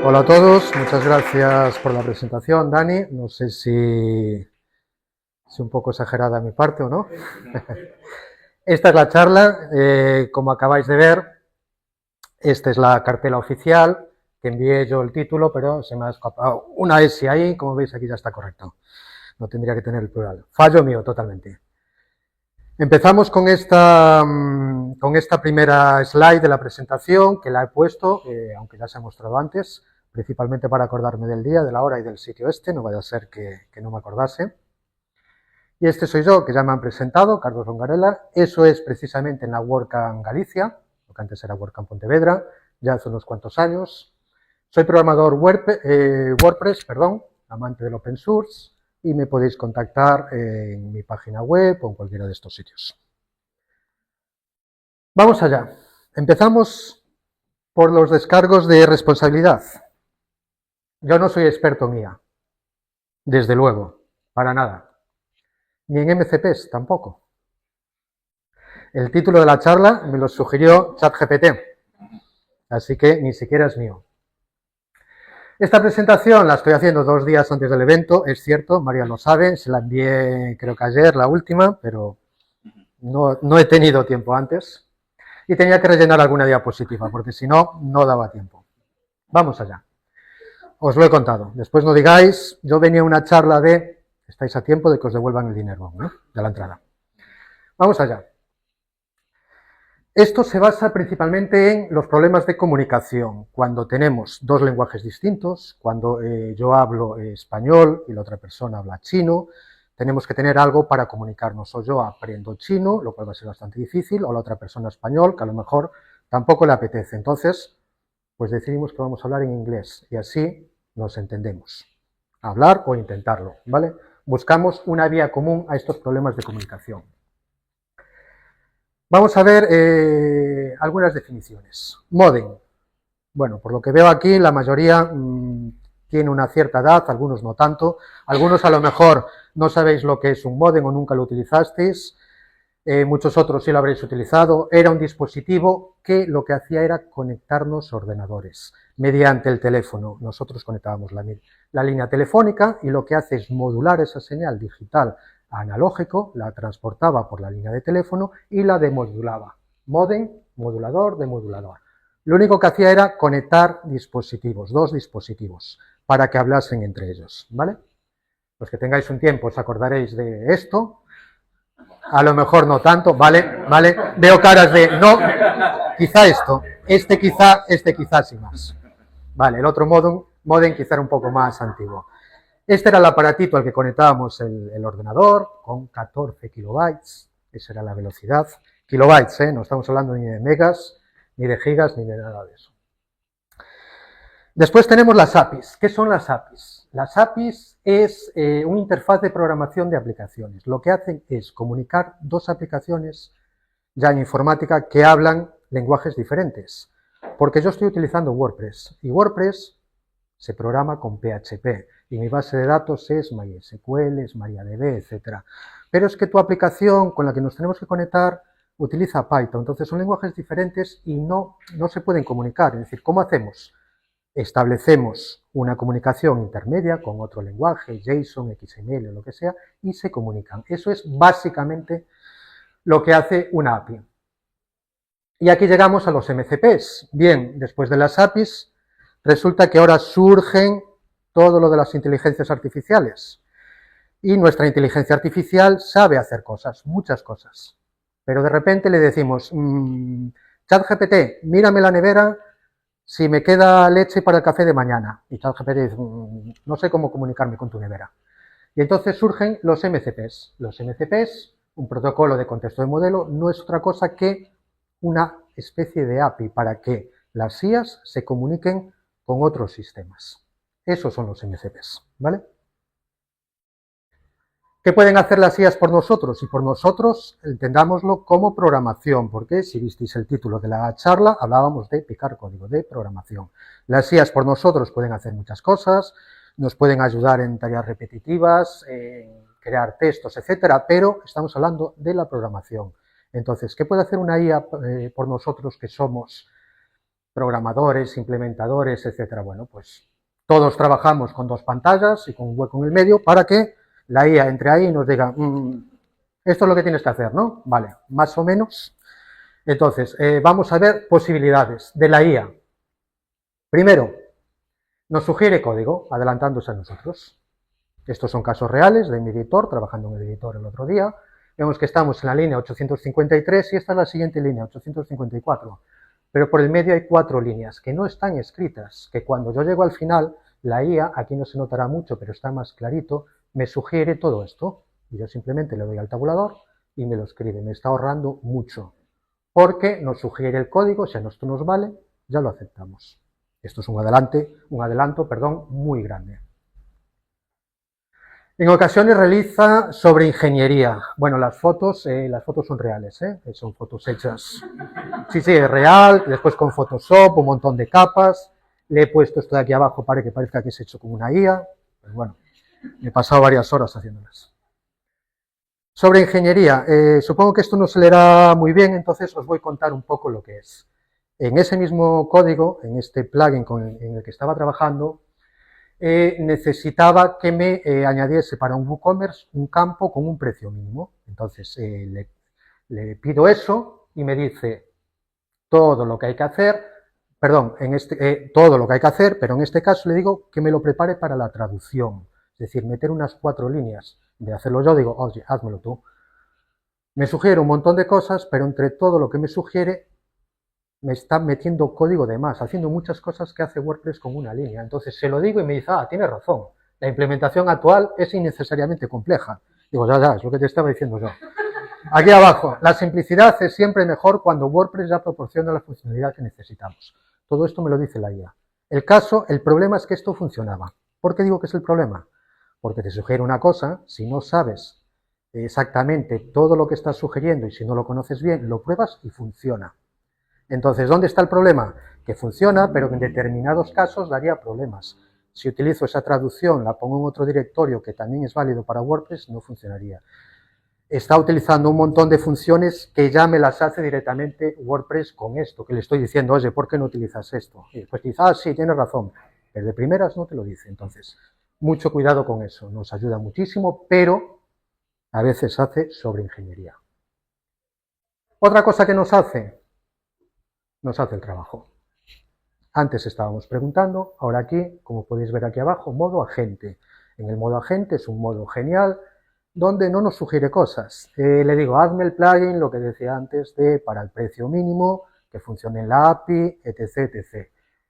Hola a todos, muchas gracias por la presentación, Dani. No sé si es un poco exagerada mi parte o no. Esta es la charla, como acabáis de ver, esta es la cartela oficial, que envié yo el título, pero se me ha escapado una S ahí, como veis aquí ya está correcto. No tendría que tener el plural. Fallo mío totalmente. Empezamos con esta primera slide de la presentación, que la he puesto, aunque ya se ha mostrado antes, principalmente para acordarme del día, de la hora y del sitio este, no vaya a ser que no me acordase. Y este soy yo, que ya me han presentado, Carlos Rongarela. Eso es precisamente en la WordCamp Galicia, lo que antes era WordCamp Pontevedra, ya hace unos cuantos años. Soy programador WordPress, amante del open source, y me podéis contactar en mi página web o en cualquiera de estos sitios. Vamos allá. Empezamos por los descargos de responsabilidad. Yo no soy experto en IA, desde luego, para nada. Ni en MCPs tampoco. El título de la charla me lo sugirió ChatGPT, así que ni siquiera es mío. Esta presentación la estoy haciendo 2 días antes del evento, es cierto, María lo sabe, se la envié creo que ayer, la última, pero no he tenido tiempo antes. Y tenía que rellenar alguna diapositiva, porque si no, no daba tiempo. Vamos allá. Os lo he contado. Después no digáis, yo venía a una charla de, estáis a tiempo de que os devuelvan el dinero, ¿no? De la entrada. Vamos allá. Esto se basa principalmente en los problemas de comunicación, cuando tenemos 2 lenguajes distintos, cuando yo hablo español y la otra persona habla chino, tenemos que tener algo para comunicarnos, o yo aprendo chino, lo cual va a ser bastante difícil, o la otra persona español, que a lo mejor tampoco le apetece. Entonces, pues decidimos que vamos a hablar en inglés y así nos entendemos. Hablar o intentarlo, ¿vale? Buscamos una vía común a estos problemas de comunicación. Vamos a ver algunas definiciones. Modem. Bueno, por lo que veo aquí, la mayoría tiene una cierta edad, algunos no tanto. Algunos a lo mejor no sabéis lo que es un modem o nunca lo utilizasteis. Muchos otros sí lo habréis utilizado. Era un dispositivo que lo que hacía era conectarnos a ordenadores mediante el teléfono. Nosotros conectábamos la línea telefónica y lo que hace es modular esa señal digital a analógico, la transportaba por la línea de teléfono y la demodulaba. Modem, modulador, demodulador. Lo único que hacía era conectar dispositivos, 2 dispositivos, para que hablasen entre ellos, ¿vale? Los que tengáis un tiempo os acordaréis de esto. A lo mejor no tanto, ¿vale? Veo caras de no, quizá esto, este quizá sí más. Vale, el otro modem quizá era un poco más antiguo. Este era el aparatito al que conectábamos el ordenador, con 14 kilobytes, esa era la velocidad. Kilobytes, no estamos hablando ni de megas, ni de gigas, ni de nada de eso. Después tenemos las APIs. ¿Qué son las APIs? Las APIs es una interfaz de programación de aplicaciones. Lo que hacen es comunicar 2 aplicaciones ya en informática que hablan lenguajes diferentes. Porque yo estoy utilizando WordPress y WordPress se programa con PHP y mi base de datos es MySQL, es MariaDB, etc. Pero es que tu aplicación con la que nos tenemos que conectar utiliza Python, entonces son lenguajes diferentes y no se pueden comunicar. Es decir, ¿cómo hacemos? Establecemos una comunicación intermedia con otro lenguaje, JSON, XML o lo que sea, y se comunican. Eso es básicamente lo que hace una API. Y aquí llegamos a los MCPs. Bien, después de las APIs, resulta que ahora surgen todo lo de las inteligencias artificiales. Y nuestra inteligencia artificial sabe hacer cosas, muchas cosas. Pero de repente le decimos, ChatGPT, mírame la nevera si me queda leche para el café de mañana. Y ChatGPT dice, no sé cómo comunicarme con tu nevera. Y entonces surgen los MCPs. Los MCPs, un protocolo de contexto de modelo, no es otra cosa que una especie de API para que las IAs se comuniquen con otros sistemas. Esos son los MCPs, ¿vale? ¿Qué pueden hacer las IAs por nosotros? Y por nosotros entendámoslo como programación, porque si visteis el título de la charla, hablábamos de picar código, de programación. Las IAs por nosotros pueden hacer muchas cosas, nos pueden ayudar en tareas repetitivas, en crear textos, etcétera, pero estamos hablando de la programación. Entonces, ¿qué puede hacer una IA por nosotros que somos programadores, implementadores, etcétera. Bueno, pues todos trabajamos con dos pantallas y con un hueco en el medio para que la IA entre ahí y nos diga, esto es lo que tienes que hacer, ¿no? Vale, más o menos. Entonces, vamos a ver posibilidades de la IA. Primero, nos sugiere código, adelantándose a nosotros. Estos son casos reales de mi editor, trabajando en el editor el otro día. Vemos que estamos en la línea 853 y esta es la siguiente línea, 854. Pero por el medio hay 4 líneas que no están escritas, que cuando yo llego al final, la IA, aquí no se notará mucho, pero está más clarito, me sugiere todo esto. Y yo simplemente le doy al tabulador y me lo escribe. Me está ahorrando mucho, porque nos sugiere el código, si a nosotros nos vale, ya lo aceptamos. Esto es un adelanto, muy grande. En ocasiones realiza sobre ingeniería. Bueno, las fotos son reales, son fotos hechas. Sí, es real, después con Photoshop, un montón de capas. Le he puesto esto de aquí abajo para que parezca que es hecho con una IA. Pero bueno, me he pasado varias horas haciéndolas. Sobre ingeniería, supongo que esto no se leerá muy bien, entonces os voy a contar un poco lo que es. En ese mismo código, en este plugin en el que estaba trabajando, necesitaba que me añadiese para un WooCommerce un campo con un precio mínimo. Entonces le pido eso y me dice todo lo que hay que hacer, todo lo que hay que hacer, pero en este caso le digo que me lo prepare para la traducción. Es decir, meter unas 4 líneas. De hacerlo yo, digo, oye, házmelo tú. Me sugiere un montón de cosas, pero entre todo lo que me sugiere, me está metiendo código de más, haciendo muchas cosas que hace WordPress con una línea. Entonces se lo digo y me dice, tienes razón, la implementación actual es innecesariamente compleja. Digo, ya, es lo que te estaba diciendo yo. Aquí abajo, la simplicidad es siempre mejor cuando WordPress ya proporciona la funcionalidad que necesitamos. Todo esto me lo dice la IA. El problema es que esto funcionaba. ¿Por qué digo que es el problema? Porque te sugiere una cosa, si no sabes exactamente todo lo que estás sugiriendo y si no lo conoces bien, lo pruebas y funciona. Entonces, ¿dónde está el problema? Que funciona, pero que en determinados casos daría problemas. Si utilizo esa traducción, la pongo en otro directorio que también es válido para WordPress, no funcionaría. Está utilizando un montón de funciones que ya me las hace directamente WordPress con esto, que le estoy diciendo, oye, ¿por qué no utilizas esto? Y después dice, sí, tienes razón, pero de primeras no te lo dice. Entonces, mucho cuidado con eso, nos ayuda muchísimo, pero a veces hace sobreingeniería. Otra cosa que nos hace el trabajo. Antes estábamos preguntando, ahora aquí, como podéis ver aquí abajo, modo agente. En el modo agente es un modo genial, donde no nos sugiere cosas. Le digo, hazme el plugin, lo que decía antes, para el precio mínimo, que funcione en la API, etc, etc.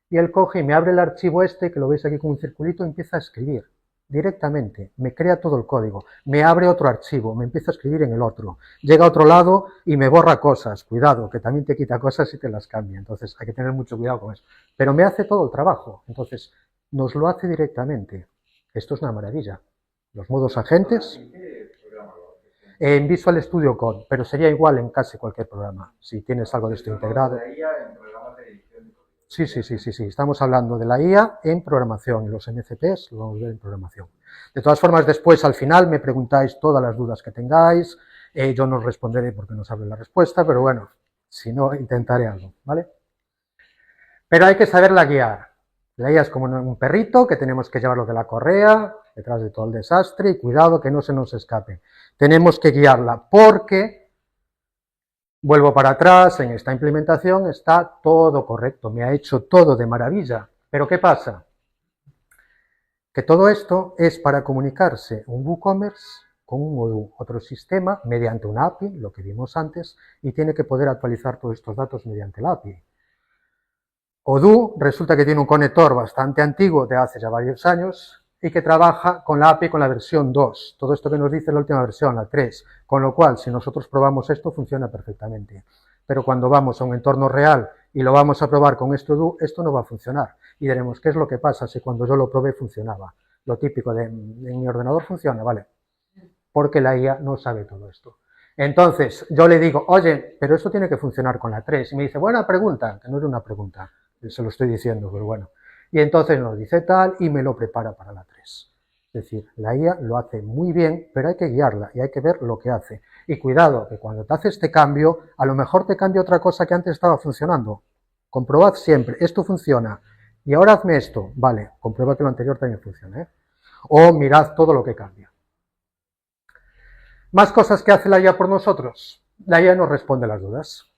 Y él coge y me abre el archivo que lo veis aquí con un circulito, y empieza a escribir directamente, me crea todo el código, me abre otro archivo, me empieza a escribir en el otro, llega a otro lado y me borra cosas, cuidado, que también te quita cosas y te las cambia, entonces hay que tener mucho cuidado con eso, pero me hace todo el trabajo, entonces nos lo hace directamente, esto es una maravilla. Los modos agentes en Visual Studio Code, pero sería igual en casi cualquier programa, si tienes algo de esto integrado. Sí, estamos hablando de la IA en programación, y los MCPs lo vamos a ver en programación. De todas formas, después, al final, me preguntáis todas las dudas que tengáis, yo no os responderé porque no sabré la respuesta, pero bueno, si no, intentaré algo, ¿vale? Pero hay que saberla guiar. La IA es como un perrito que tenemos que llevarlo de la correa, detrás de todo el desastre, y cuidado que no se nos escape. Tenemos que guiarla porque... Vuelvo para atrás, en esta implementación está todo correcto, me ha hecho todo de maravilla. Pero ¿qué pasa? Que todo esto es para comunicarse un WooCommerce con un Odoo, otro sistema, mediante una API, lo que vimos antes, y tiene que poder actualizar todos estos datos mediante la API. Odoo resulta que tiene un conector bastante antiguo de hace ya varios años, y que trabaja con la API con la versión 2. Todo esto que nos dice la última versión, la 3. Con lo cual, si nosotros probamos esto, funciona perfectamente. Pero cuando vamos a un entorno real y lo vamos a probar con Odoo, esto no va a funcionar. Y diremos, ¿qué es lo que pasa si cuando yo lo probé funcionaba? Lo típico de, en mi ordenador funciona, ¿vale? Porque la IA no sabe todo esto. Entonces, yo le digo, oye, pero esto tiene que funcionar con la 3. Y me dice, buena pregunta, que no era una pregunta, se lo estoy diciendo, pero bueno. Y entonces nos dice tal y me lo prepara para la 3. Es decir, la IA lo hace muy bien, pero hay que guiarla y hay que ver lo que hace. Y cuidado, que cuando te hace este cambio, a lo mejor te cambia otra cosa que antes estaba funcionando. comprobad siempre, esto funciona, y ahora hazme esto, vale, comprueba que lo anterior también funciona, ¿eh? O mirad todo lo que cambia. Más cosas que hace la IA por nosotros. La IA nos responde las dudas.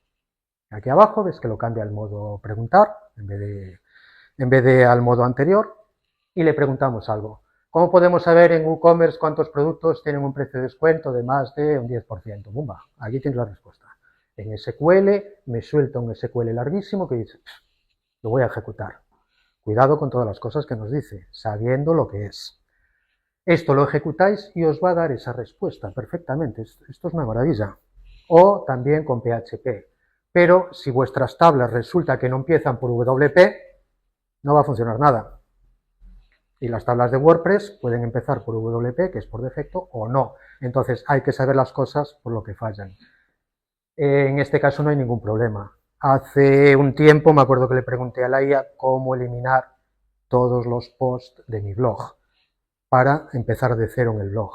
Aquí abajo ves que lo cambia al modo preguntar, en vez de al modo anterior, y le preguntamos algo. ¿Cómo podemos saber en WooCommerce cuántos productos tienen un precio de descuento de más de un 10%? ¡Bumba! Aquí tienes la respuesta. En SQL me suelta un SQL larguísimo que dice, lo voy a ejecutar. Cuidado con todas las cosas que nos dice, sabiendo lo que es. Esto lo ejecutáis y os va a dar esa respuesta perfectamente. Esto es una maravilla. O también con PHP. Pero si vuestras tablas resulta que no empiezan por WP, no va a funcionar nada. Y las tablas de WordPress pueden empezar por WP, que es por defecto, o no. Entonces hay que saber las cosas por lo que fallan. En este caso no hay ningún problema. Hace un tiempo me acuerdo que le pregunté a la IA cómo eliminar todos los posts de mi blog para empezar de cero en el blog.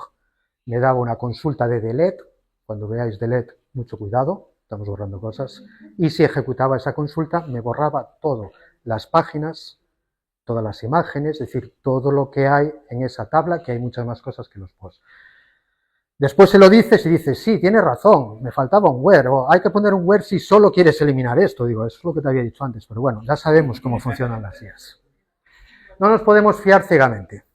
Me daba una consulta de delete. Cuando veáis delete, mucho cuidado, estamos borrando cosas. Y si ejecutaba esa consulta, me borraba todo, las páginas, todas las imágenes, es decir, todo lo que hay en esa tabla, que hay muchas más cosas que los posts. Después se lo dices y dices, sí, tienes razón, me faltaba un where, o hay que poner un where si solo quieres eliminar esto. Digo, eso es lo que te había dicho antes, pero bueno, ya sabemos cómo funcionan las IAs. No nos podemos fiar ciegamente.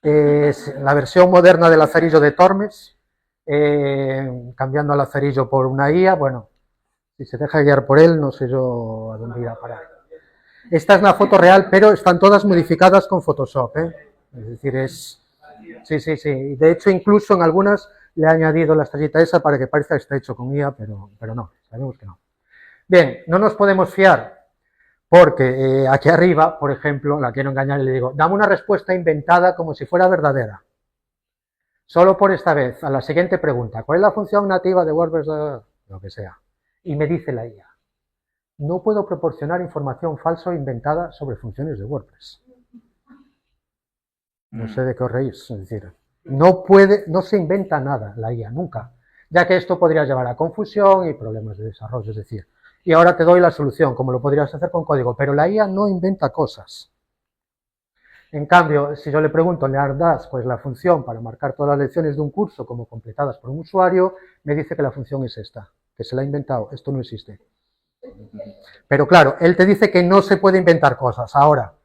Es la versión moderna del Lazarillo de Tormes, cambiando al Lazarillo por una IA, bueno, si se deja guiar por él, no sé yo a dónde irá a parar. Esta es la foto real, pero están todas modificadas con Photoshop, ¿eh? Es decir, es... Sí, sí, sí. De hecho, incluso en algunas le he añadido la estrellita esa para que parezca que está hecho con IA, pero no, sabemos que no. Bien, no nos podemos fiar porque aquí arriba, por ejemplo, la quiero engañar y le digo, dame una respuesta inventada como si fuera verdadera. Solo por esta vez, a la siguiente pregunta, ¿cuál es la función nativa de WordPress? Lo que sea. Y me dice la IA, no puedo proporcionar información falsa o inventada sobre funciones de WordPress. No sé de qué os reís, es decir, no se inventa nada la IA, nunca, ya que esto podría llevar a confusión y problemas de desarrollo, es decir, y ahora te doy la solución, como lo podrías hacer con código, pero la IA no inventa cosas. En cambio, si yo le pregunto, ¿le das cuál es la función para marcar todas las lecciones de un curso como completadas por un usuario? Me dice que la función es esta, que se la ha inventado, esto no existe. Pero claro, él te dice que no se puede inventar cosas. Ahora,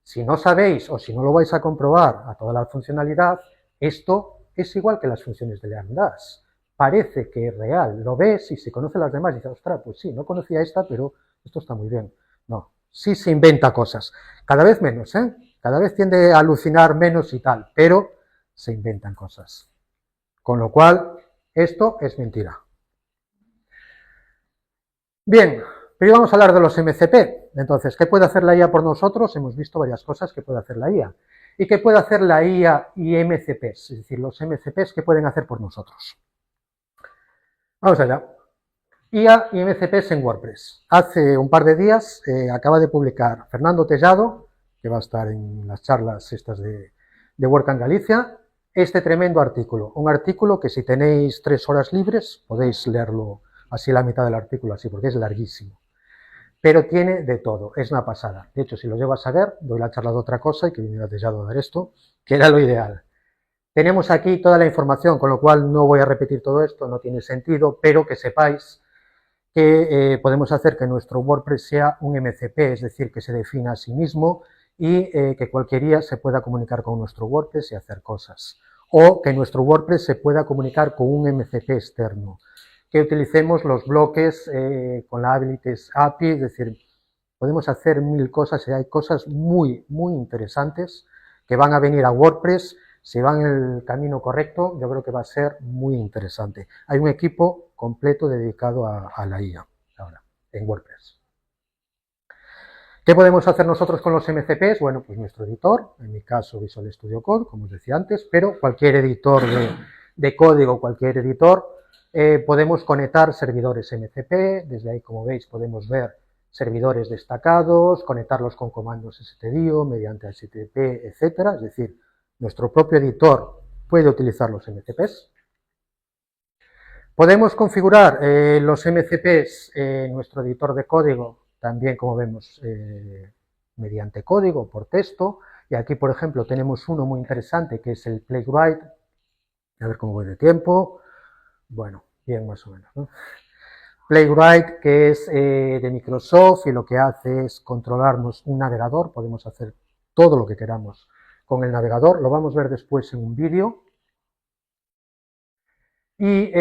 si no sabéis o si no lo vais a comprobar a toda la funcionalidad, esto es igual que las funciones de Lambdas. Parece que es real, lo ves y si conoces las demás dices, ostras, pues sí, no conocía esta, pero esto está muy bien. No, sí se inventa cosas. Cada vez menos, ¿eh? Cada vez tiende a alucinar menos y tal, pero se inventan cosas. Con lo cual, esto es mentira. Bien, pero vamos a hablar de los MCP. Entonces, ¿qué puede hacer la IA por nosotros? Hemos visto varias cosas que puede hacer la IA. ¿Y qué puede hacer la IA y MCPs? Es decir, los MCPs, ¿qué pueden hacer por nosotros? Vamos allá. IA y MCPs en WordPress. Hace un par de días acaba de publicar Fernando Tellado, que va a estar en las charlas estas de WordCamp Galicia, este tremendo artículo. Un artículo que si tenéis 3 horas libres podéis leerlo así la mitad del artículo, así, porque es larguísimo. Pero tiene de todo, es una pasada. De hecho, si lo llevas a ver, doy la charla de otra cosa y que viniera Tellado a dar esto, que era lo ideal. Tenemos aquí toda la información, con lo cual no voy a repetir todo esto, no tiene sentido, pero que sepáis que podemos hacer que nuestro WordPress sea un MCP, es decir, que se defina a sí mismo y que cualquier IA se pueda comunicar con nuestro WordPress y hacer cosas. O que nuestro WordPress se pueda comunicar con un MCP externo. Que utilicemos los bloques con la Abilities API, es decir, podemos hacer 1000 cosas y hay cosas muy, muy interesantes que van a venir a WordPress. Si van en el camino correcto, yo creo que va a ser muy interesante. Hay un equipo completo dedicado a la IA ahora, en WordPress. ¿Qué podemos hacer nosotros con los MCPs? Bueno, pues nuestro editor, en mi caso Visual Studio Code, como os decía antes, pero cualquier editor de código, cualquier editor, podemos conectar servidores MCP, desde ahí, como veis, podemos ver servidores destacados, conectarlos con comandos stdio, mediante HTTP, etcétera, es decir, nuestro propio editor puede utilizar los MCPs. Podemos configurar los MCPs en nuestro editor de código también, como vemos, mediante código, por texto. Y aquí, por ejemplo, tenemos uno muy interesante que es el Playwright. A ver cómo voy de tiempo. Bueno, bien más o menos, ¿no? Playwright, que es de Microsoft, y lo que hace es controlarnos un navegador. Podemos hacer todo lo que queramos con el navegador. Lo vamos a ver después en un vídeo. Y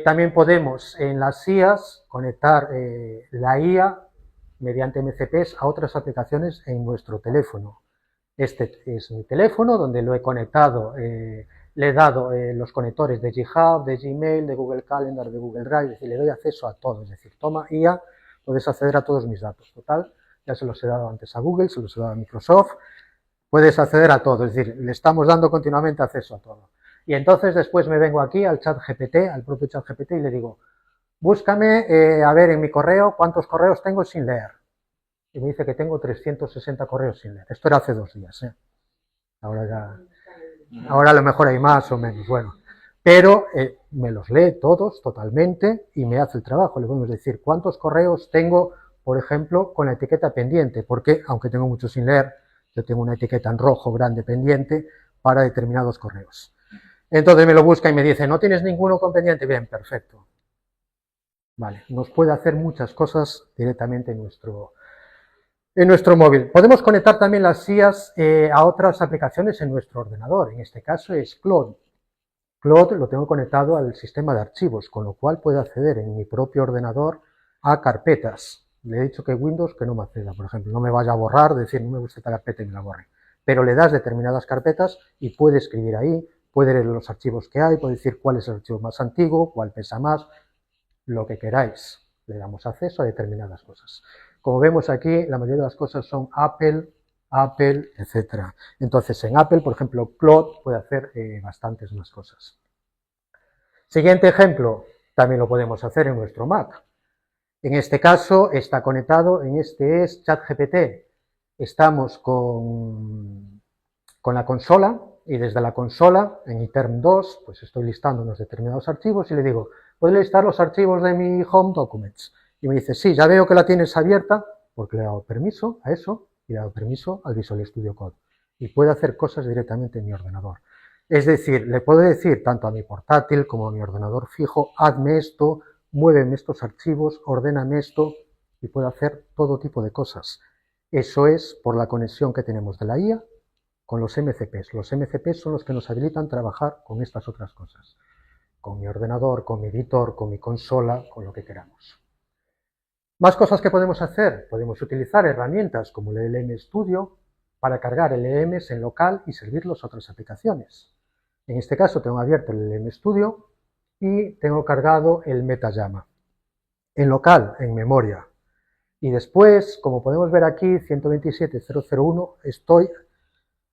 también podemos en las IAs conectar la IA mediante MCPs a otras aplicaciones en nuestro teléfono. Este es mi teléfono donde lo he conectado, le he dado los conectores de GitHub, de Gmail, de Google Calendar, de Google Drive, es decir, le doy acceso a todo, es decir, toma IA, puedes acceder a todos mis datos. Total, ya se los he dado antes a Google, se los he dado a Microsoft, puedes acceder a todo, es decir, le estamos dando continuamente acceso a todo. Y entonces después me vengo aquí al chat GPT, al propio chat GPT, y le digo, búscame, a ver en mi correo, cuántos correos tengo sin leer. Y me dice que tengo 360 correos sin leer. Esto era hace 2 días, ¿eh? Ahora a lo mejor hay más o menos, bueno. Pero me los lee todos totalmente y me hace el trabajo. Le podemos decir cuántos correos tengo, por ejemplo, con la etiqueta pendiente, porque aunque tengo muchos sin leer, yo tengo una etiqueta en rojo grande pendiente para determinados correos. Entonces me lo busca y me dice, ¿no tienes ninguno con pendiente? Bien, perfecto. Vale, nos puede hacer muchas cosas directamente en nuestro móvil. Podemos conectar también las IAs a otras aplicaciones en nuestro ordenador. En este caso es Claude. Claude lo tengo conectado al sistema de archivos, con lo cual puedo acceder en mi propio ordenador a carpetas. Le he dicho que Windows que no me acceda, por ejemplo, no me vaya a borrar, decir no me gusta esta carpeta y me la borre. Pero le das determinadas carpetas y puede escribir ahí, puede leer los archivos que hay, puede decir cuál es el archivo más antiguo, cuál pesa más, lo que queráis. Le damos acceso a determinadas cosas. Como vemos aquí, la mayoría de las cosas son Apple, etc. Entonces, en Apple, por ejemplo, Claude puede hacer bastantes más cosas. Siguiente ejemplo, también lo podemos hacer en nuestro Mac. En este caso está conectado, en este es ChatGPT. Estamos con la consola y desde la consola, en iTerm 2, pues estoy listando unos determinados archivos y le digo, ¿puedes listar los archivos de mi Home Documents? Y me dice, sí, ya veo que la tienes abierta, porque le he dado permiso a eso y le he dado permiso al Visual Studio Code. Y puede hacer cosas directamente en mi ordenador. Es decir, le puedo decir tanto a mi portátil como a mi ordenador fijo, hazme esto, muéveme estos archivos, ordéname esto, y puede hacer todo tipo de cosas. Eso es por la conexión que tenemos de la IA con los MCPs. Los MCPs son los que nos habilitan trabajar con estas otras cosas. Con mi ordenador, con mi editor, con mi consola, con lo que queramos. Más cosas que podemos hacer. Podemos utilizar herramientas como el LM Studio para cargar LMs en local y servirlos a otras aplicaciones. En este caso tengo abierto el LM Studio y tengo cargado el MetaJama. En local, en memoria. Y después, como podemos ver aquí, 127.0.0.1, estoy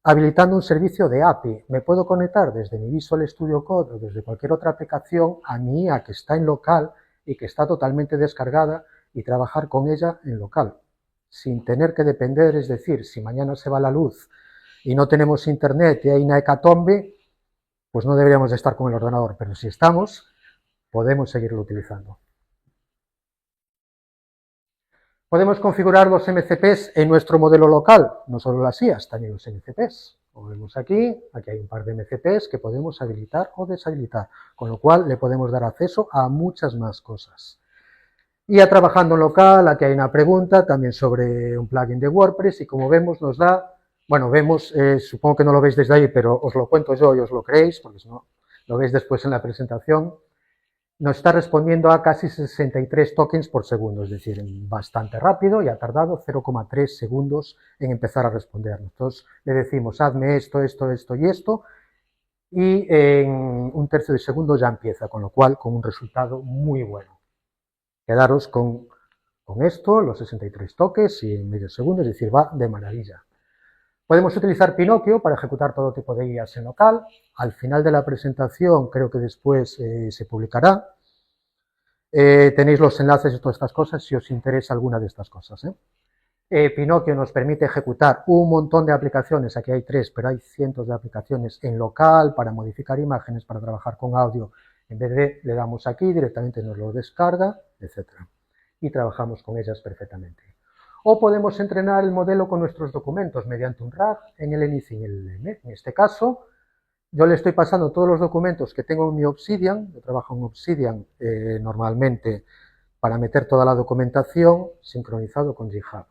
habilitando un servicio de API. Me puedo conectar desde mi Visual Studio Code o desde cualquier otra aplicación a mi IA que está en local y que está totalmente descargada y trabajar con ella en local, sin tener que depender, es decir, si mañana se va la luz y no tenemos internet y hay una hecatombe, pues no deberíamos de estar con el ordenador, pero si estamos, podemos seguirlo utilizando. Podemos configurar los MCPs en nuestro modelo local, no solo las IAs, también los MCPs. Como vemos aquí hay un par de MCPs que podemos habilitar o deshabilitar, con lo cual le podemos dar acceso a muchas más cosas. Y ya trabajando en local, aquí hay una pregunta también sobre un plugin de WordPress y como vemos nos da, bueno, vemos, supongo que no lo veis desde ahí, pero os lo cuento yo y os lo creéis, porque si no, lo veis después en la presentación. Nos está respondiendo a casi 63 tokens por segundo, es decir, bastante rápido y ha tardado 0,3 segundos en empezar a responder. Nosotros le decimos, hazme esto, esto, esto y esto, y en un tercio de segundo ya empieza, con lo cual con un resultado muy bueno. Quedaros con esto, los 63 toques y en medio segundo, es decir, va de maravilla. Podemos utilizar Pinocchio para ejecutar todo tipo de IAs en local. Al final de la presentación, creo que después se publicará. Tenéis los enlaces de todas estas cosas si os interesa alguna de estas cosas. Pinocchio nos permite ejecutar un montón de aplicaciones, aquí hay 3, pero hay cientos de aplicaciones en local para modificar imágenes, para trabajar con audio. En vez de le damos aquí, directamente nos lo descarga, etc. Y trabajamos con ellas perfectamente. O podemos entrenar el modelo con nuestros documentos mediante un RAG en el inicio y en el LM. En este caso, yo le estoy pasando todos los documentos que tengo en mi Obsidian. Yo trabajo en Obsidian normalmente para meter toda la documentación sincronizado con GitHub.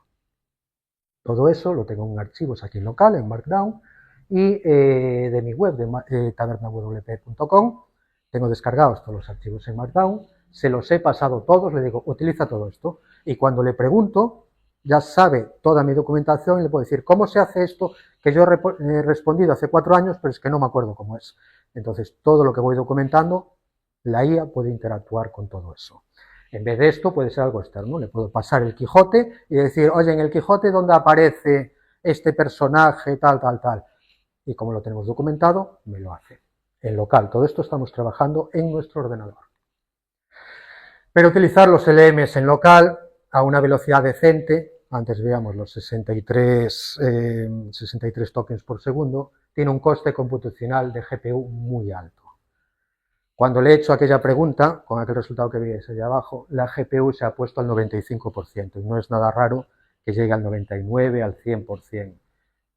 Todo eso lo tengo en archivos aquí local, en Markdown, y de mi web, de tabernawp.com, tengo descargados todos los archivos en Markdown, se los he pasado todos, le digo, utiliza todo esto, y cuando le pregunto, ya sabe toda mi documentación y le puedo decir, ¿cómo se hace esto? Que yo he respondido hace 4 años, pero es que no me acuerdo cómo es. Entonces, todo lo que voy documentando, la IA puede interactuar con todo eso. En vez de esto puede ser algo externo, le puedo pasar el Quijote y decir, oye, en el Quijote ¿dónde aparece este personaje, tal, tal, tal? Y como lo tenemos documentado, me lo hace. En local, todo esto estamos trabajando en nuestro ordenador. Pero utilizar los LMs en local a una velocidad decente, antes veíamos los 63 tokens por segundo, tiene un coste computacional de GPU muy alto. Cuando le he hecho aquella pregunta, con aquel resultado que veis allá abajo, la GPU se ha puesto al 95% y no es nada raro que llegue al 99%, al 100%.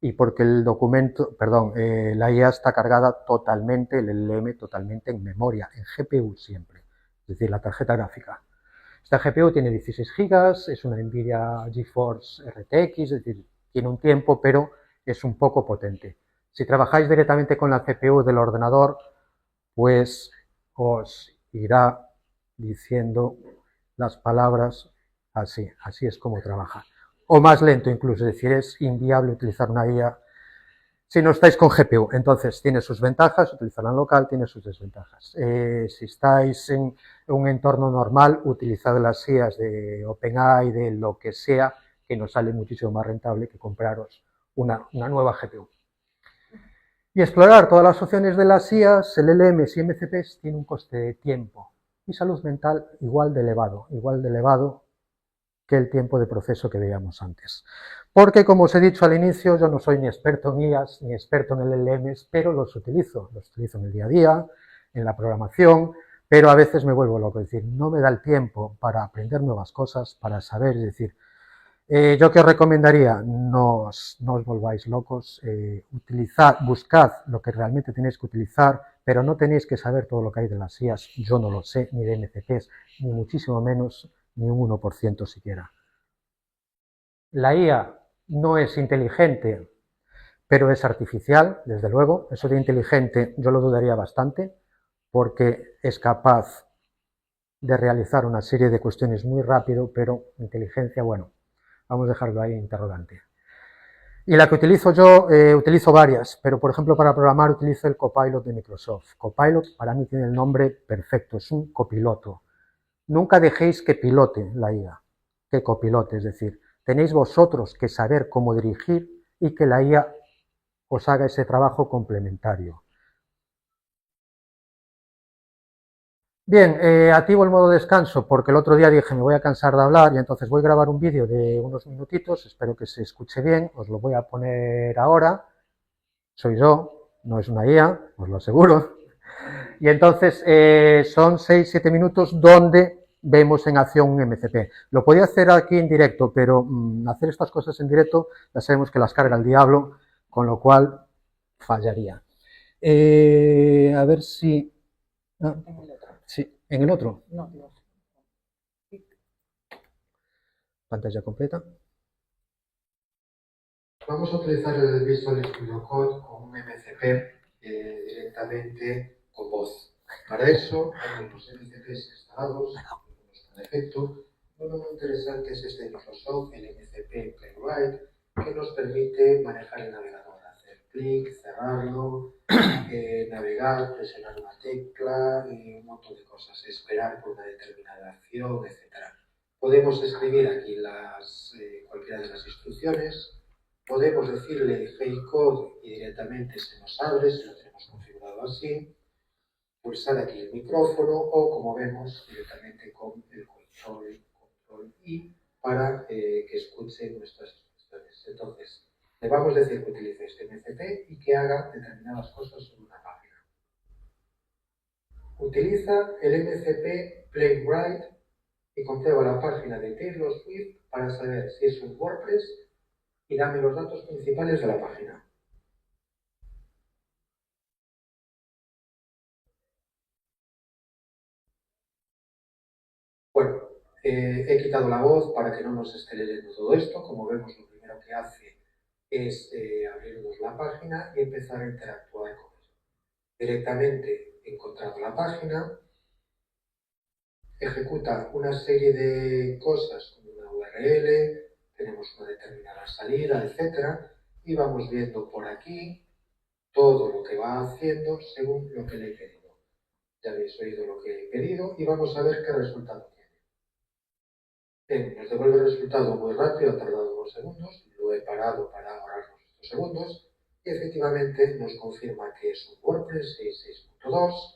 Y porque el documento, perdón, la IA está cargada totalmente, el LM totalmente en memoria, en GPU siempre, es decir, la tarjeta gráfica. Esta GPU tiene 16 GB, es una Nvidia GeForce RTX, es decir, tiene un tiempo, pero es un poco potente. Si trabajáis directamente con la CPU del ordenador, pues os irá diciendo las palabras así, así es como trabaja. O más lento incluso, es decir, es inviable utilizar una guía si no estáis con GPU. Entonces, tiene sus ventajas, utilizarla en local tiene sus desventajas. Si estáis en un entorno normal, utilizad las guías de OpenAI, de lo que sea, que nos sale muchísimo más rentable que compraros una nueva GPU. Y explorar todas las opciones de las IAs, LLMs y MCPs tiene un coste de tiempo y salud mental igual de elevado que el tiempo de proceso que veíamos antes. Porque, como os he dicho al inicio, yo no soy ni experto en IAs ni experto en LLMs, pero los utilizo en el día a día, en la programación, pero a veces me vuelvo loco, es decir, no me da el tiempo para aprender nuevas cosas, para saber, es decir, yo que os recomendaría, no os volváis locos, buscad lo que realmente tenéis que utilizar, pero no tenéis que saber todo lo que hay de las IAs, yo no lo sé, ni de MCPs, ni muchísimo menos, ni un 1% siquiera. La IA no es inteligente, pero es artificial, desde luego, eso de inteligente yo lo dudaría bastante, porque es capaz de realizar una serie de cuestiones muy rápido, pero inteligencia, bueno, vamos a dejarlo ahí interrogante. Y la que utilizo yo, utilizo varias, pero por ejemplo para programar utilizo el Copilot de Microsoft. Copilot para mí tiene el nombre perfecto, es un copiloto. Nunca dejéis que pilote la IA, que copilote, es decir, tenéis vosotros que saber cómo dirigir y que la IA os haga ese trabajo complementario. Bien, activo el modo descanso porque el otro día dije me voy a cansar de hablar y entonces voy a grabar un vídeo de unos minutitos, espero que se escuche bien, os lo voy a poner ahora, soy yo, no es una IA, os lo aseguro, y entonces son 6-7 minutos donde vemos en acción un MCP. Lo podía hacer aquí en directo, pero hacer estas cosas en directo ya sabemos que las carga el diablo, con lo cual fallaría. A ver si... Ah, sí, en el otro. No, no. Pantalla completa. Vamos a utilizar el Visual Studio Code con un MCP directamente con voz. Para eso hay unos MCPs instalados, en efecto. Uno muy interesante es este de Microsoft, el MCP Playwright, que nos permite manejar el navegador, hacer clic, cerrarlo, navegar, presionar una tecla y un montón de cosas, esperar por una determinada acción, etc. Podemos escribir aquí cualquiera de las instrucciones, podemos decirle hey code y directamente se nos abre, si lo tenemos configurado así, pulsar aquí el micrófono o como vemos directamente con el control I para que escuche nuestras instrucciones. Entonces, le vamos a decir que utilice este MCP y que haga determinadas cosas sobre una página. Utiliza el MCP Playwright y comprueba la página de Taylor Swift para saber si es un WordPress y dame los datos principales de la página. Bueno, he quitado la voz para que no nos esté leyendo todo esto. Como vemos, lo primero que hace es abrirnos la página y empezar a interactuar con ella. Directamente encontrado la página, ejecuta una serie de cosas como una URL, tenemos una determinada salida, etcétera, y vamos viendo por aquí todo lo que va haciendo según lo que le he pedido. Ya habéis oído lo que he pedido y vamos a ver qué resultado tiene. Bien, nos devuelve el resultado muy rápido, ha tardado unos segundos, lo he parado para ahorrarnos estos segundos y efectivamente nos confirma que es un WordPress 6.6.2.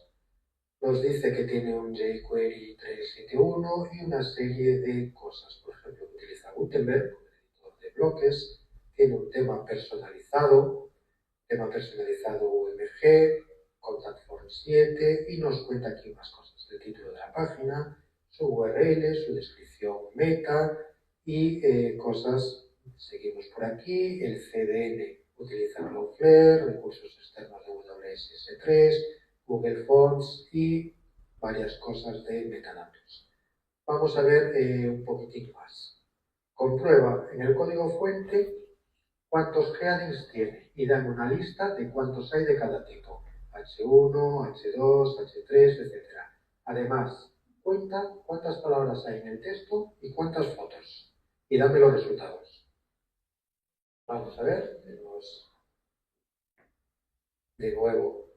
Nos dice que tiene un jQuery 3.7.1 y una serie de cosas. Por ejemplo, utiliza Gutenberg como editor de bloques, tiene un tema personalizado UMG, Contact Form 7 y nos cuenta aquí más cosas. El título de la página, su URL, su descripción meta y cosas. Seguimos por aquí, el CDN utiliza Cloudflare, recursos externos de WSS3, Google Fonts y varias cosas de metadatos. Vamos a ver un poquitín más. Comprueba en el código fuente cuántos headings tiene y dame una lista de cuántos hay de cada tipo. H1, H2, H3, etc. Además, cuenta cuántas palabras hay en el texto y cuántas fotos. Y dame los resultados. Vamos a ver, tenemos de nuevo,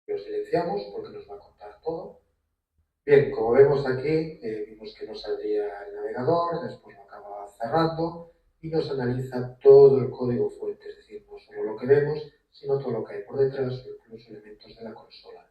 lo silenciamos porque nos va a contar todo. Bien, como vemos aquí, vimos que nos abría el navegador, después lo acaba cerrando y nos analiza todo el código fuente, es decir, no solo lo que vemos, sino todo lo que hay por detrás, incluso elementos de la consola.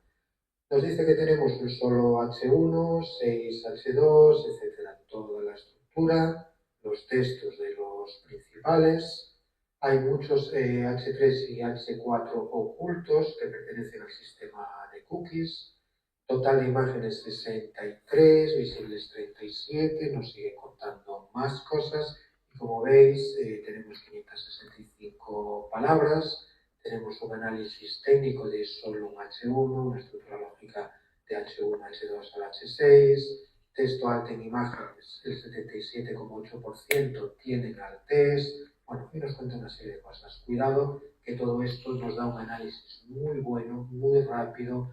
Nos dice que tenemos un solo H1, 6 H2, etcétera, toda la estructura, los textos de los principales. Hay muchos H3 y H4 ocultos que pertenecen al sistema de cookies. Total de imágenes 63, visibles 37, nos sigue contando más cosas. Y como veis, tenemos 565 palabras, tenemos un análisis técnico de solo un H1, una estructura lógica de H1, H2 al H6, texto alto en imágenes, el 77,8% tienen altes, bueno, y nos cuenta una serie de cosas. Cuidado que todo esto nos da un análisis muy bueno, muy rápido,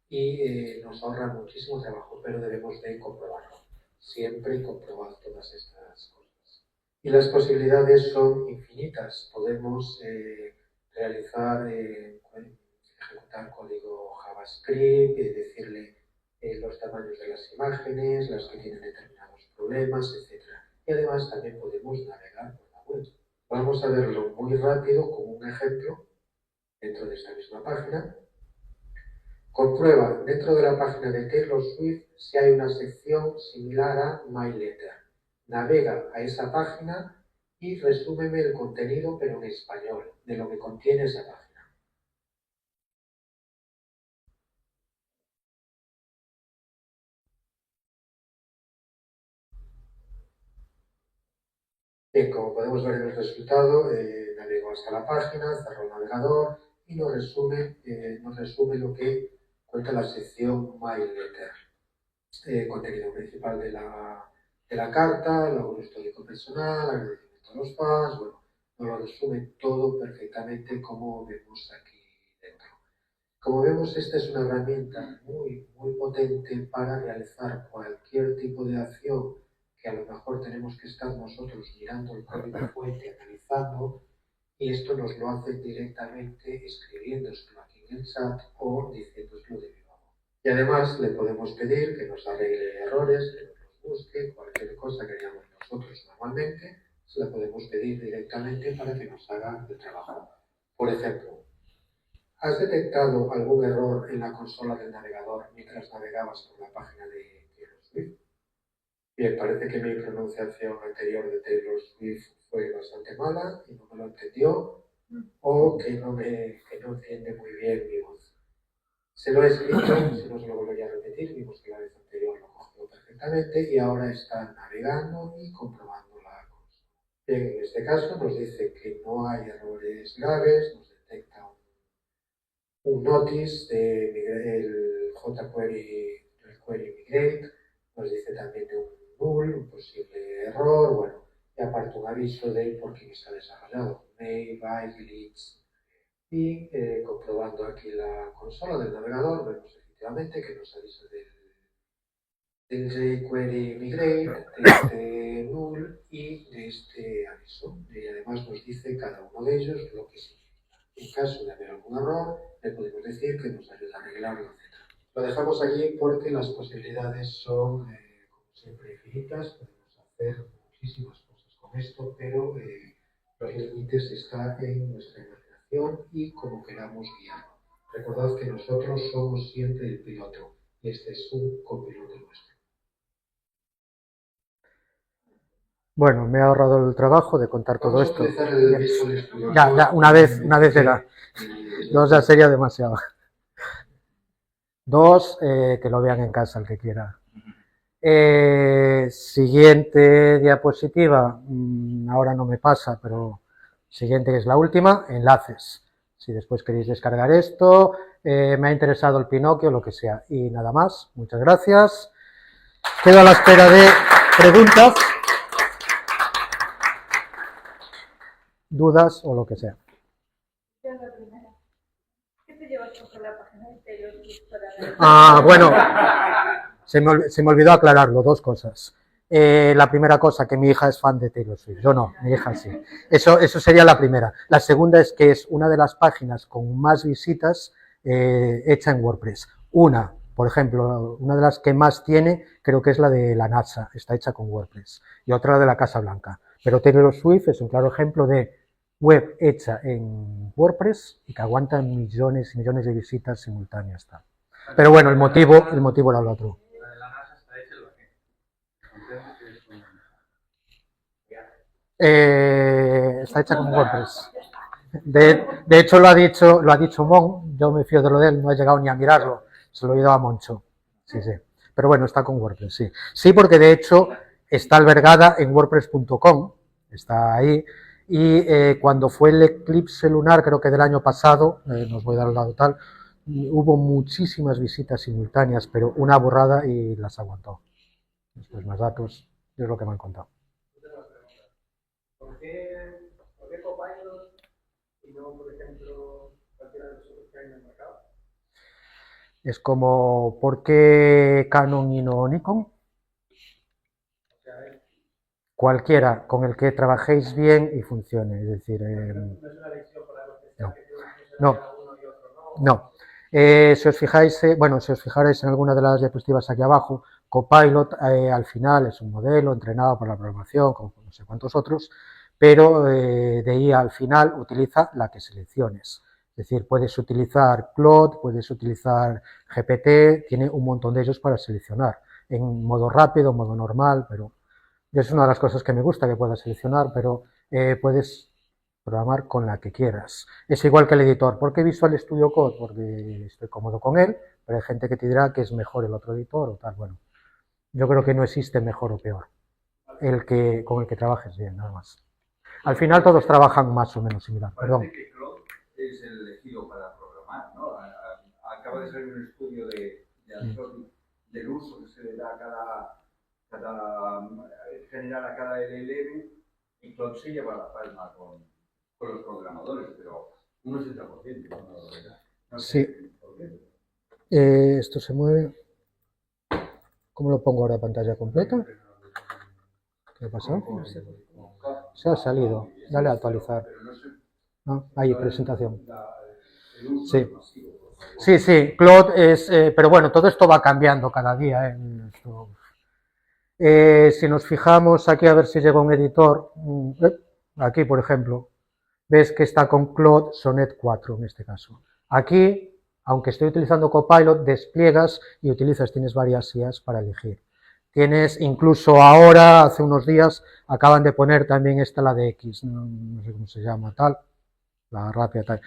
y nos ahorra muchísimo trabajo, pero debemos de comprobarlo. Siempre comprobar todas estas cosas. Y las posibilidades son infinitas. Podemos realizar, ejecutar código JavaScript, decirle los tamaños de las imágenes, las que tienen determinados problemas, etc. Y además también podemos navegar por la web. Vamos a verlo muy rápido con un ejemplo dentro de esta misma página. Comprueba dentro de la página de Taylor Swift si hay una sección similar a My Letter. Navega a esa página y resúmeme el contenido, pero en español, de lo que contiene esa página. Bien, como podemos ver en el resultado, navegó hasta la página, cerró el navegador y nos resume lo que cuenta la sección My Letter. Contenido principal de la carta, logro histórico personal, agradecimiento a los fans, bueno, nos lo resume todo perfectamente como vemos aquí dentro. Como vemos, esta es una herramienta muy, muy potente para realizar cualquier tipo de acción que a lo mejor tenemos que estar nosotros mirando el código fuente, analizando, y esto nos lo hace directamente escribiéndoselo aquí en el chat o diciéndoselo de viva voz. Y además le podemos pedir que nos arregle errores, que nos los busque, cualquier cosa que haríamos nosotros normalmente, se la podemos pedir directamente para que nos haga el trabajo. Por ejemplo, ¿has detectado algún error en la consola del navegador mientras navegabas por la página de Taylor Swift? Bien, parece que mi pronunciación anterior de Taylor Swift fue bastante mala y no me lo entendió, o que no entiende muy bien mi voz. Se lo he escrito, si no se lo volvería a repetir, vimos que la vez anterior lo cogió perfectamente. perfectamente y ahora está navegando y comprobando la consola. Bien, en este caso nos dice que no hay errores graves, nos detecta un notice del jQuery, el query migrate, nos dice también de un null, un posible error, bueno, y aparte un aviso de por quién está desarrollado, may, by, glitch. Y comprobando aquí la consola del navegador, vemos efectivamente que nos avisa del jQuery migrate, de este null y de este aviso. Y además nos dice cada uno de ellos lo que significa. En caso de haber algún error, le podemos decir que nos ayuda a arreglarlo, etc. Lo dejamos allí porque las posibilidades son, como siempre, infinitas. Podemos hacer muchísimas cosas con esto, pero los límites están en nuestra imaginación y como queramos guiar. Recordad que nosotros somos siempre el piloto y este es un copiloto nuestro. Bueno, me he ahorrado el trabajo de contar todo esto. Ya, una vez llega. Dos ya sería demasiado. Dos, que lo vean en casa el que quiera. Siguiente diapositiva, ahora no me pasa, pero siguiente que es la última, enlaces. Si después queréis descargar esto, me ha interesado el Pinocchio, lo que sea. Y nada más, muchas gracias. Quedo a la espera de preguntas, dudas o lo que sea. ¿Qué te llevas con la página de Taylor Swift para... bueno, se me olvidó aclararlo, dos cosas. La primera cosa, que mi hija es fan de Taylor Swift. Yo no, mi hija sí. Eso sería la primera. La segunda es que es una de las páginas con más visitas hecha en WordPress. Una, por ejemplo, una de las que más tiene, creo que es la de la NASA, está hecha con WordPress. Y otra la de la Casa Blanca. Pero Taylor Swift es un claro ejemplo de web hecha en WordPress y que aguanta millones y millones de visitas simultáneas. Tal. Pero bueno, el motivo era el otro. Está hecha con WordPress. De hecho lo ha dicho Mon, yo me fío de lo de él, no he llegado ni a mirarlo, se lo he ido a Moncho. Sí, sí. Pero bueno, está con WordPress, sí. Sí, porque de hecho está albergada en WordPress.com, está ahí. Y cuando fue el eclipse lunar, creo que del año pasado, nos voy a dar el lado tal, hubo muchísimas visitas simultáneas, pero una borrada y las aguantó. Después más datos, es lo que me han contado. ¿Por qué Copilot y no, por ejemplo, cualquiera de los otros que hay en el mercado? Es como, ¿por qué Canon y no Nikon? Cualquiera con el que trabajéis bien y funcione, es decir... no, no. Si os fijáis, si os fijarais en alguna de las diapositivas aquí abajo, Copilot al final es un modelo entrenado por la programación, como no sé cuántos otros, pero de ahí al final utiliza la que selecciones. Es decir, puedes utilizar Claude, puedes utilizar GPT, tiene un montón de ellos para seleccionar, en modo rápido, modo normal, pero es una de las cosas que me gusta, que puedas seleccionar, pero puedes programar con la que quieras. Es igual que el editor. ¿Por qué Visual Studio Code? Porque estoy cómodo con él, pero hay gente que te dirá que es mejor el otro editor o tal. Bueno, yo creo que no existe mejor o peor. Con el que trabajes bien, nada más. Al final todos trabajan más o menos similar. Perdón. Parece que Claude es el elegido para programar, ¿no? Acaba de salir un estudio del uso que se le da a cada general a cada LLM y Claude se lleva la palma con los programadores, pero un 80%. No sé por qué. Esto se mueve. ¿Cómo lo pongo ahora pantalla completa? ¿Qué ha pasado? Se ha salido. Dale a actualizar. ¿No? Ahí, presentación. Sí. Sí, Claude es... pero bueno, todo esto va cambiando cada día. Si nos fijamos aquí a ver si llega un editor, aquí por ejemplo, ves que está con Claude Sonnet 4 en este caso. Aquí, aunque estoy utilizando Copilot, despliegas y tienes varias IAs para elegir. Tienes incluso ahora, hace unos días, acaban de poner también la de X, no sé cómo se llama, tal, la rápida, tal.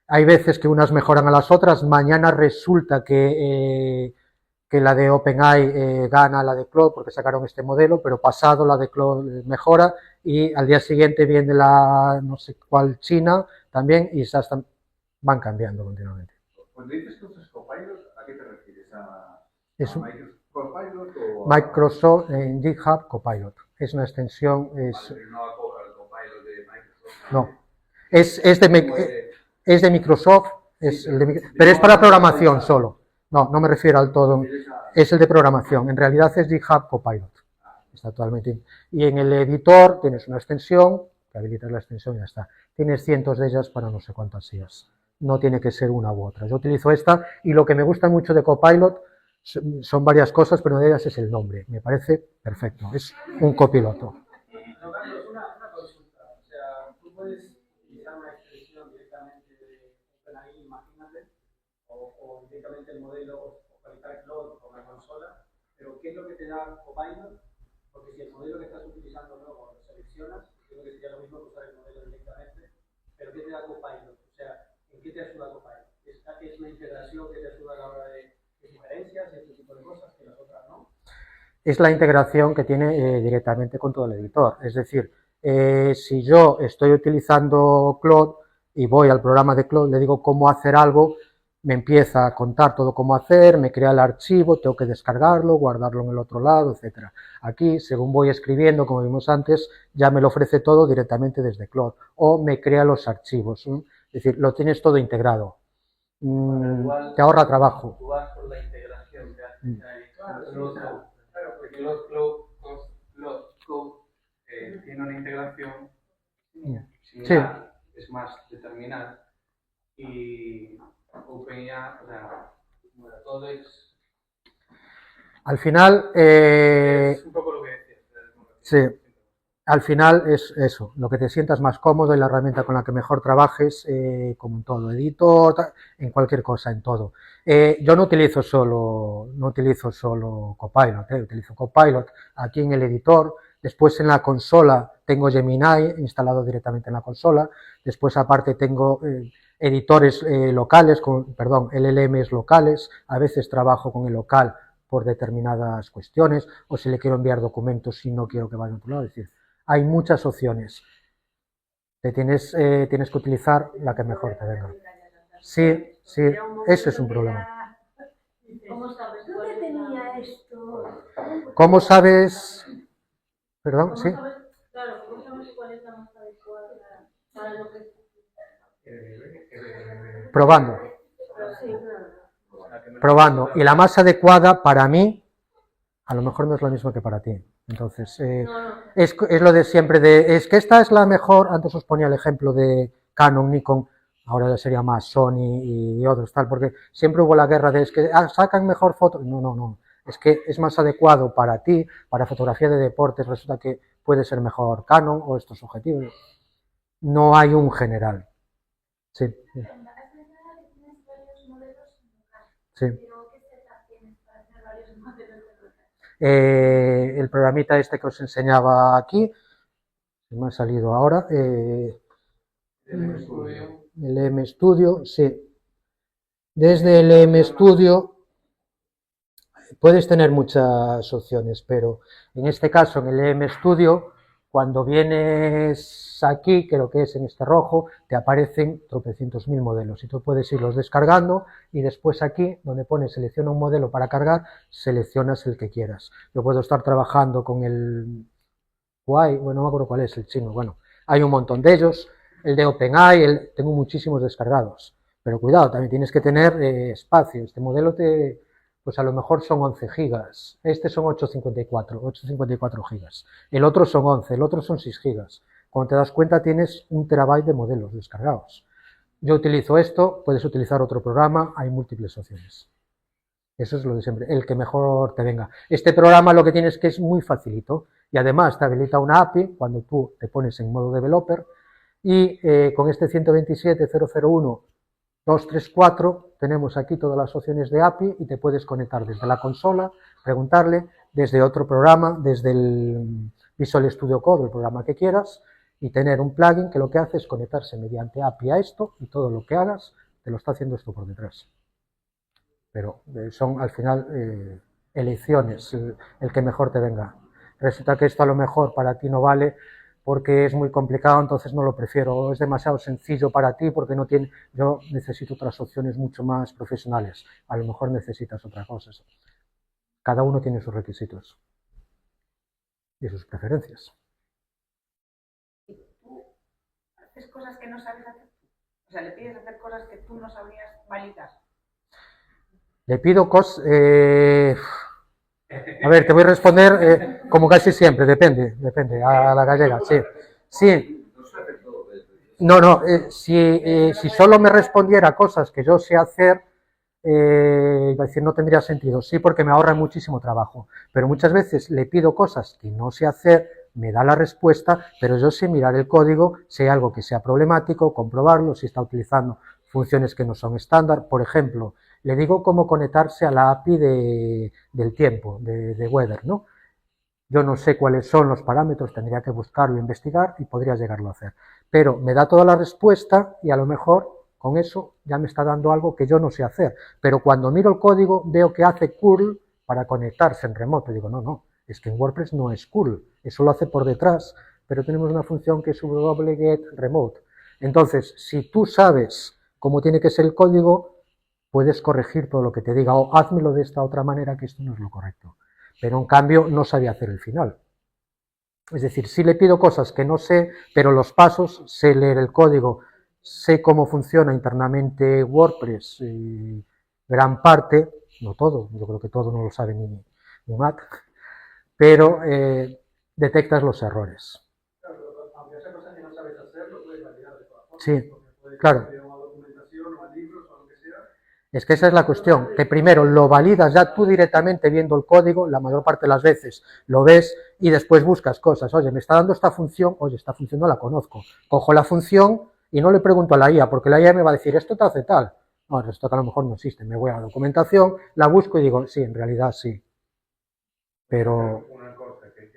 Hay veces que unas mejoran a las otras, mañana resulta que que la de OpenAI gana a la de Claude porque sacaron este modelo, pero pasado la de Claude mejora y al día siguiente viene la no sé cuál China también y ya están, van cambiando continuamente. Cuando dices que usas Copilot, ¿a qué te refieres? Es un Microsoft Copilot o Microsoft en GitHub Copilot. Es una extensión, Vale, no al Copilot de Microsoft? no, es de, es de Microsoft, Sí, pero es para programación solo. No, no me refiero al todo. Es el de programación. En realidad es GitHub Copilot. Está totalmente. Y en el editor tienes una extensión, que habilitas la extensión y ya está. Tienes cientos de ellas para no sé cuántas sillas. No tiene que ser una u otra. Yo utilizo esta y lo que me gusta mucho de Copilot son varias cosas, pero una de ellas es el nombre. Me parece perfecto. Es un copiloto. Carlos, una consulta. O sea, tú puedes utilizar una extensión directamente de OpenAI, imagínate, o directamente el modelo, o conectar Claude con la consola, pero ¿qué es lo que te da Copilot? Porque si el modelo que estás utilizando luego lo seleccionas, creo que sería lo mismo que usar el modelo directamente, pero ¿qué te da Copilot? O sea, ¿en qué te ayuda Copilot? ¿Es una integración que te ayuda a la hora de diferencias, este tipo de cosas que las otras no? Es la integración que tiene directamente con todo el editor. Es decir, si yo estoy utilizando Claude y voy al programa de Claude, le digo cómo hacer algo, me empieza a contar todo cómo hacer, me crea el archivo, tengo que descargarlo, guardarlo en el otro lado, etc. Aquí, según voy escribiendo, como vimos antes, ya me lo ofrece todo directamente desde Claude o me crea los archivos. Es decir, lo tienes todo integrado. Te ahorra trabajo. Tú vas por la integración que hace porque los Cloud tiene una integración similar, es más determinada y OpenAI, o sea, todo es... Al final, es un poco lo que decías. Sí. Al final es eso, lo que te sientas más cómodo y la herramienta con la que mejor trabajes, como en todo, editor, en cualquier cosa, en todo. Yo no utilizo solo Copilot, utilizo Copilot aquí en el editor, después en la consola tengo Gemini instalado directamente en la consola, después aparte tengo editores locales, LLMs locales, a veces trabajo con el local por determinadas cuestiones, o si le quiero enviar documentos y no quiero que vayan a otro lado, es decir, hay muchas opciones. Tienes que utilizar la que mejor te venga. Sí, sí, eso es un problema. ¿Cómo sabes? ¿Dónde tenía esto? ¿Cómo sabes? Perdón, sí. Claro, ¿cómo sabes cuál es la más adecuada para lo que... Probando. Sí, claro. Probando. Y la más adecuada para mí, a lo mejor no es la misma que para ti. Entonces, es lo de siempre, es que esta es la mejor, antes os ponía el ejemplo de Canon, Nikon, ahora ya sería más Sony y otros tal, porque siempre hubo la guerra de, es que sacan mejor fotos, no, es que es más adecuado para ti, para fotografía de deportes, resulta que puede ser mejor Canon o estos objetivos, no hay un general. Sí. Sí. El programita este que os enseñaba aquí, me ha salido ahora, el MStudio, sí. Desde el MStudio puedes tener muchas opciones, pero en este caso, en el MStudio, cuando vienes aquí, que lo que es en este rojo, te aparecen tropecientos mil modelos y tú puedes irlos descargando y después aquí, donde pone selecciona un modelo para cargar, seleccionas el que quieras. Yo puedo estar trabajando con el Huawei, bueno, no me acuerdo cuál es, el chino, bueno, hay un montón de ellos, el de OpenAI, tengo muchísimos descargados, pero cuidado, también tienes que tener espacio, este modelo pues a lo mejor son 11 gigas, este son 854 gigas, el otro son 11, el otro son 6 gigas, cuando te das cuenta tienes 1 terabyte de modelos descargados. Yo utilizo esto, puedes utilizar otro programa, hay múltiples opciones. Eso es lo de siempre, el que mejor te venga. Este programa lo que tienes que es muy facilito y además te habilita una API cuando tú te pones en modo developer y con este 127.001.234 tenemos aquí todas las opciones de API y te puedes conectar desde la consola, preguntarle, desde otro programa, desde el Visual Studio Code, el programa que quieras, y tener un plugin que lo que hace es conectarse mediante API a esto y todo lo que hagas te lo está haciendo esto por detrás. pero son al final elecciones, el que mejor te venga. Resulta que esto a lo mejor para ti no vale porque es muy complicado, entonces no lo prefiero, es demasiado sencillo para ti porque no tiene, yo necesito otras opciones mucho más profesionales, a lo mejor necesitas otra cosa. Cada uno tiene sus requisitos y sus preferencias. ¿Y tú haces cosas que no sabes hacer tú? O sea, le pides hacer cosas que tú no sabrías validar. Le pido cosas... a ver, te voy a responder como casi siempre, depende, a la gallega, sí. Sí. No, si solo me respondiera cosas que yo sé hacer, iba a decir, no tendría sentido. Sí, porque me ahorra muchísimo trabajo. Pero muchas veces le pido cosas que no sé hacer, me da la respuesta, pero yo sé mirar el código, sé algo que sea problemático, comprobarlo, si está utilizando funciones que no son estándar. Por ejemplo, le digo cómo conectarse a la API del tiempo, de weather, ¿no? Yo no sé cuáles son los parámetros, tendría que buscarlo, investigar y podría llegarlo a hacer. Pero me da toda la respuesta y a lo mejor con eso ya me está dando algo que yo no sé hacer. Pero cuando miro el código veo que hace curl para conectarse en remoto. Y digo, no, es que en WordPress no es curl, eso lo hace por detrás, pero tenemos una función que es wget remote. Entonces, si tú sabes cómo tiene que ser el código, puedes corregir todo lo que te diga o házmelo de esta otra manera que esto no es lo correcto. Pero en cambio no sabía hacer el final. Es decir, sí le pido cosas que no sé, pero los pasos, sé leer el código, sé cómo funciona internamente WordPress, y gran parte, no todo, yo creo que todo no lo sabe ni Matt, pero detectas los errores. Claro, aunque sea cosa que no sabes hacer, lo puedes validar de todas formas. Sí, Puedes claro. ir a una documentación o a libros o a lo que sea. Es que esa es la cuestión, que primero lo validas ya tú directamente viendo el código, la mayor parte de las veces lo ves y después buscas cosas. Oye, me está dando esta función, oye, esta función no la conozco. Cojo la función y no le pregunto a la IA, porque la IA me va a decir, esto te hace tal. No, esto que a lo mejor no existe. Me voy a la documentación, la busco y digo, sí, en realidad sí. Pero... Una cosa que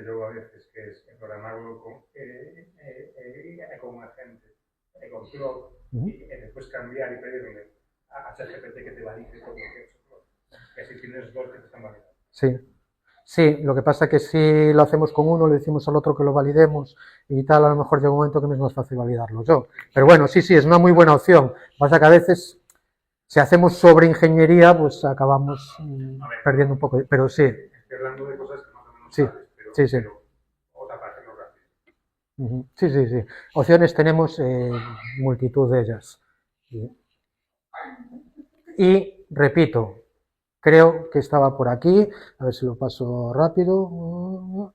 yo a veces, que es programarlo con un agente, con Cloud, y después cambiar y pedirle a ChatGPT que te valide todo lo que he hecho. Que así tienes dos que te están validando. Sí, lo que pasa es que si lo hacemos con uno, le decimos al otro que lo validemos y tal, a lo mejor llega un momento que me es más fácil validarlo yo. Pero bueno, sí, es una muy buena opción. Pasa que a veces, si hacemos sobre ingeniería, pues acabamos perdiendo un poco. Pero sí. Estoy hablando de cosas que más o menos sabes, pero, sí. Pero otra parte no rápido. Sí. Opciones tenemos multitud de ellas. Y repito, creo que estaba por aquí, a ver si lo paso rápido.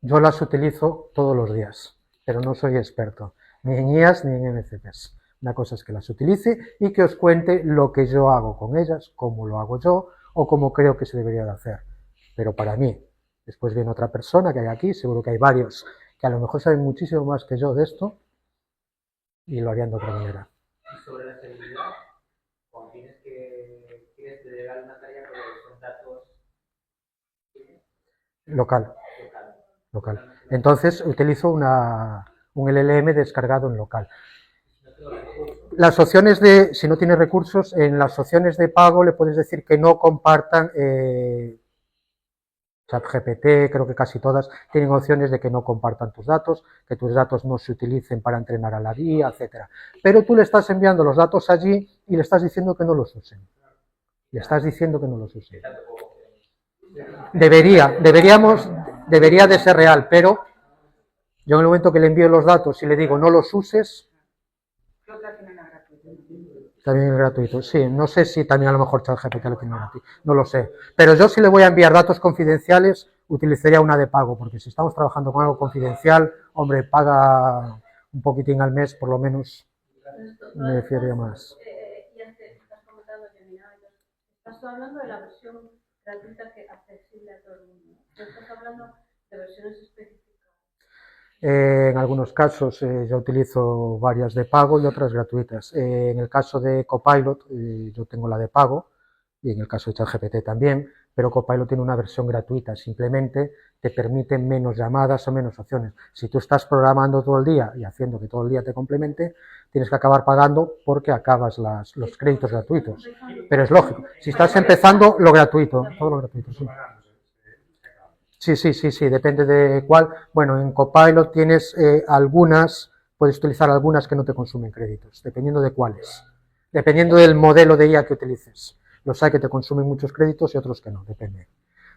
Yo las utilizo todos los días, pero no soy experto, ni en IAs ni en MCPs. Una cosa es que las utilice y que os cuente lo que yo hago con ellas, cómo lo hago yo o cómo creo que se debería de hacer. Pero para mí, después viene otra persona que hay aquí, seguro que hay varios que a lo mejor saben muchísimo más que yo de esto y lo harían de otra manera. Y sobre la seguridad, cuando quieres delegar una tarea pero son datos local. Entonces utilizo un LLM descargado en local. Las opciones de, si no tienes recursos, en las opciones de pago le puedes decir que no compartan ChatGPT, creo que casi todas tienen opciones de que no compartan tus datos, que tus datos no se utilicen para entrenar a la IA, etcétera. Pero tú le estás enviando los datos allí y le estás diciendo que no los usen. Debería de ser real, pero yo en el momento que le envío los datos y le digo no los uses, también es gratuito. Sí, no sé si también a lo mejor ChatGPT lo tiene gratuito, no lo sé. Pero yo si le voy a enviar datos confidenciales, utilizaría una de pago, porque si estamos trabajando con algo confidencial, hombre, paga un poquitín al mes, por lo menos me fiaría más. Y antes estás comentando que estás hablando de la versión gratuita que accesible a todo el mundo. Estás hablando de versiones específicas. En algunos casos yo utilizo varias de pago y otras gratuitas. En el caso de Copilot yo tengo la de pago y en el caso de ChatGPT también, pero Copilot tiene una versión gratuita, simplemente te permite menos llamadas o menos opciones. Si tú estás programando todo el día y haciendo que todo el día te complemente, tienes que acabar pagando porque acabas los créditos gratuitos. Pero es lógico, si estás empezando, lo gratuito, todo lo gratuito, sí. Sí, depende de cuál. Bueno, en Copilot tienes algunas, puedes utilizar algunas que no te consumen créditos, dependiendo de cuáles. Dependiendo del modelo de IA que utilices. Los hay que te consumen muchos créditos y otros que no, depende.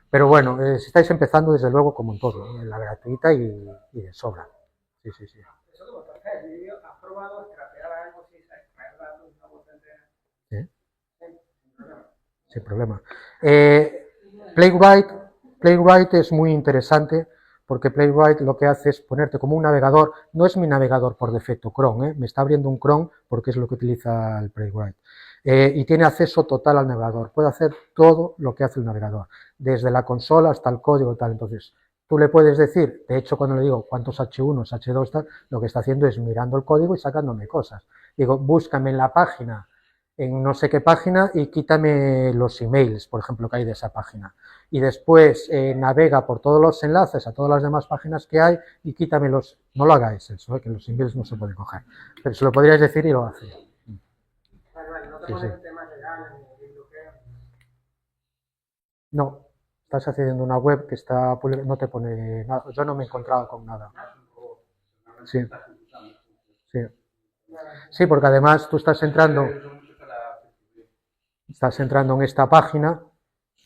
Pero bueno, si estáis empezando, desde luego, como en todo, en la gratuita y de sobra. Sí. Eso que vos haces, ¿has probado scrapear algo si se extraer datos de una vuelta entera? Sí, sin problema. Playwright es muy interesante porque Playwright lo que hace es ponerte como un navegador. No es mi navegador por defecto Chrome, me está abriendo un Chrome porque es lo que utiliza el Playwright. Y tiene acceso total al navegador. Puede hacer todo lo que hace el navegador, desde la consola hasta el código y tal. Entonces, tú le puedes decir, de hecho, cuando le digo cuántos H1, H2, tal, lo que está haciendo es mirando el código y sacándome cosas. Digo, búscame en la página, en no sé qué página, y quítame los emails, por ejemplo, que hay de esa página. Y después navega por todos los enlaces a todas las demás páginas que hay y quítame los... No lo hagáis eso, que los emails no se pueden coger. Pero se lo podríais decir y lo hace. No te pones temas legales ni bloqueos. No, estás accediendo a una web que está publicada, no te pone nada. Yo no me he encontrado con nada. Sí, porque además tú estás entrando en esta página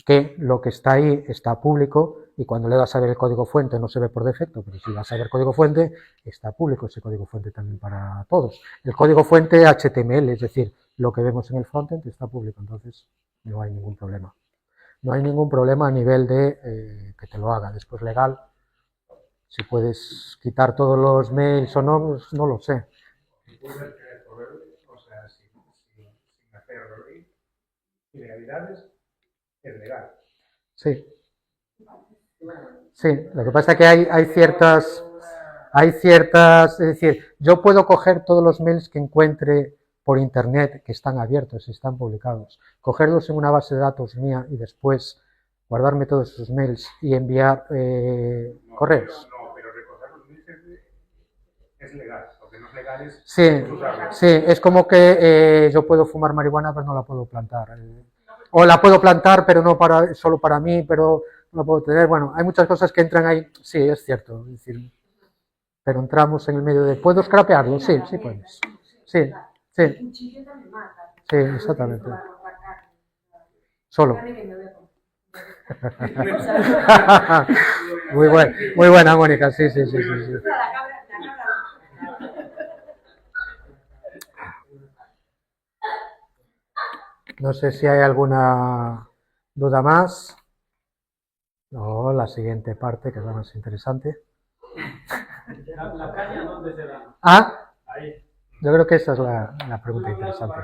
que lo que está ahí está público y cuando le das a ver el código fuente no se ve por defecto, pero si vas a ver código fuente, está público ese código fuente también para todos. El código fuente HTML, es decir, lo que vemos en el frontend está público, entonces no hay ningún problema. No hay ningún problema a nivel de que te lo haga. Después legal, si puedes quitar todos los mails o no, pues no lo sé. O sea, sin hacer ilegalidades, es legal. Sí. Sí, lo que pasa es que hay ciertas, es decir, yo puedo coger todos los mails que encuentre por internet que están abiertos, están publicados, cogerlos en una base de datos mía y después guardarme todos esos mails y enviar correos. Pero recoger los mails es legal, lo que no es legal es... Sí, es como que yo puedo fumar marihuana pero no la puedo plantar. O la puedo plantar pero no solo para mí, pero no la puedo tener. Bueno, hay muchas cosas que entran ahí, sí, es cierto, es decir, pero entramos en el medio de... ¿Puedo scrapearlo? Sí, puedes. Sí, exactamente. Solo. Muy buena, Mónica, sí. No sé si hay alguna duda más. No, la siguiente parte, que es la más interesante. ¿La caña dónde se da? Yo creo que esa es la pregunta interesante.